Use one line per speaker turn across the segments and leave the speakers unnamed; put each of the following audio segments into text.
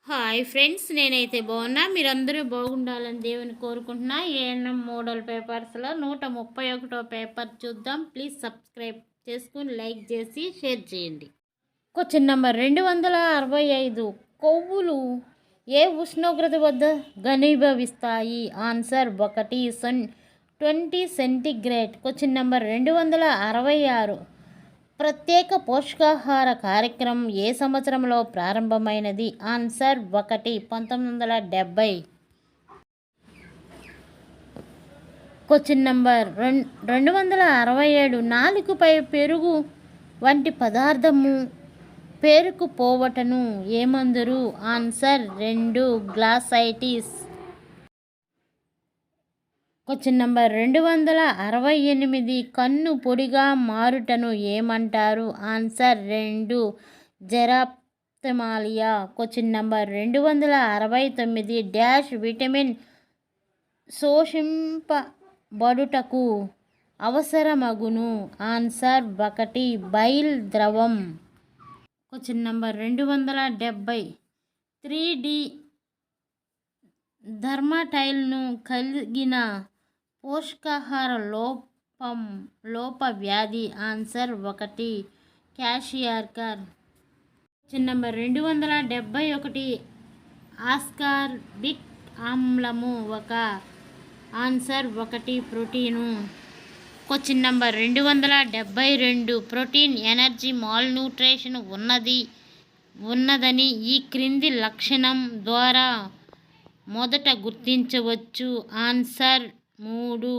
Hi friends, నేనైతే బాగున్నా. మీరందరూ బాగుండాలని దేవుని కోరుకుంటున్నా. ఏఎన్ఎం మోడల్ పేపర్స్లో 131 పేపర్ చూద్దాం. ప్లీజ్ సబ్స్క్రైబ్ చేసుకుని లైక్ చేసి షేర్ చేయండి. Question number 265. కొవ్వులు ఏ ఉష్ణోగ్రత వద్ద ఘనీభవిస్తాయి? Answer 20 centigrade. Question number 266. ప్రత్యేక పోషకాహార కార్యక్రమం ఏ సంవత్సరంలో ప్రారంభమైనది? ఆన్సర్ 1970. Question number 267. నాలుకపై పెరుగు వంటి పదార్థము పేరుకుపోవటను ఏమందరు? Answer 2 glossitis. Question number 268. కన్ను పొడిగా మారుటను ఏమంటారు? Answer 2 xerophthalmia. Question number 269. Dash vitamin శోషింపబడుటకు అవసరమగును? ఆన్సర్ 1 బైల్ ద్రవం. Question number 270. 3D ధర్మటైల్ను కలిగిన పోషకాహార లోప వ్యాధి? Answer 1 kwashiorkor. Question number 271. Ascorbic ఆమ్లము ఒక? Answer 1 protein. Question number 272. Protein energy malnutrition ఉన్నదని ఈ క్రింది లక్షణం ద్వారా మొదట గుర్తించవచ్చు? ఆన్సర్ 3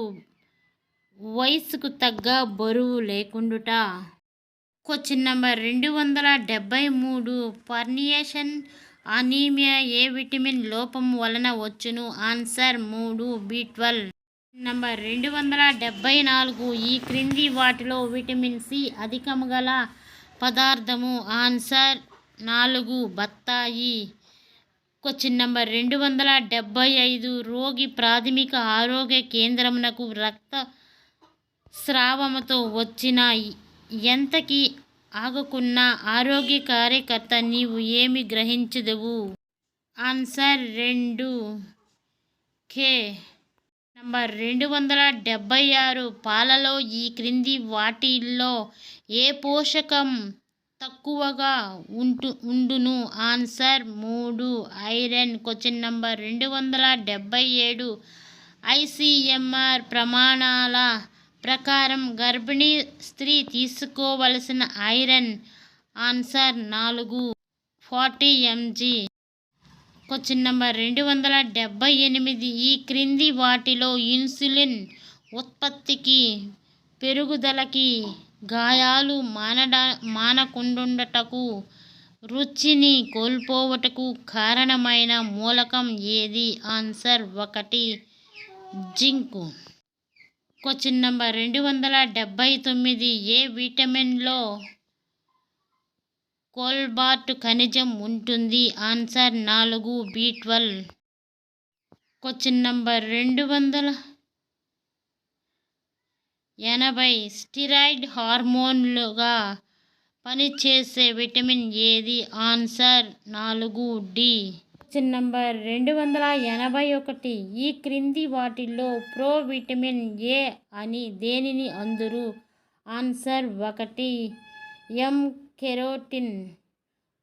వయసుకు తగ్గ బరువు లేకుండుట. Question number 273. పర్నియేషన్ అనీమియా ఏ విటమిన్ లోపం వలన వచ్చును? Answer 3 B12. నంబర్ 274. ఈ క్రింది వాటిలో విటమిన్ సి అధికము గల పదార్థము? ఆన్సర్ 4 బత్తాయి. Question number 275. రోగి ప్రాథమిక ఆరోగ్య కేంద్రమునకు రక్త స్రావముతో వచ్చిన ఎంతకి ఆగకున్న ఆరోగ్య కార్యకర్త నీవు ఏమి గ్రహించదవు? ఆన్సర్ 2 కే. నంబర్ 276. పాలలో ఈ క్రింది వాటిల్లో ఏ పోషకం తక్కువగా ఉండును? Answer 3 iron. Question number 277. ICMR ప్రమాణాల ప్రకారం గర్భిణీ స్త్రీ తీసుకోవలసిన iron? Answer 4 40 mg. Question number 278. ఈ క్రింది వాటిలో ఇన్సులిన్ ఉత్పత్తికి పెరుగుదలకి గాయాలు మానకుండుటకు రుచిని కోల్పోవటకు కారణమైన మూలకం ఏది? ఆన్సర్ 1 జింక్. Question number 279. ఏ విటమిన్లో కోల్బాల్ట్ ఖనిజం ఉంటుంది? Answer 4 B12. Question number 280. Steroid హార్మోన్లుగా పనిచేసే విటమిన్ ఏది? Answer 4 D. Question number 281. ఈ క్రింది వాటిల్లో ప్రో విటమిన్ ఏ అని దేనిని అందురు? Answer 1 M carotene.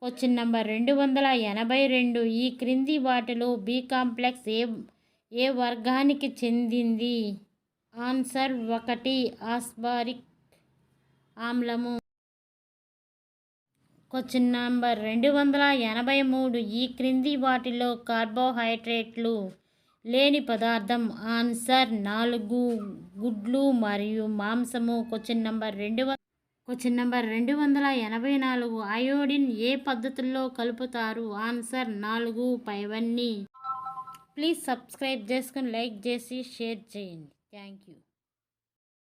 Question number 282. ఈ క్రింది వాటిలో బి కాంప్లెక్స్ ఏ వర్గానికి చెందింది? ఆన్సర్ 1 ఆస్బారిక్ ఆమ్లము. Question number 283. ఈ క్రింది వాటిలో కార్బోహైడ్రేట్లు లేని పదార్థం? ఆన్సర్ 4 గుడ్లు మరియు మాంసము. Question number 284. అయోడిన్ ఏ పద్ధతుల్లో కలుపుతారు? ఆన్సర్ 4 పైవన్నీ. ప్లీజ్ సబ్స్క్రైబ్ చేసుకుని లైక్ చేసి షేర్ చేయండి. Thank you.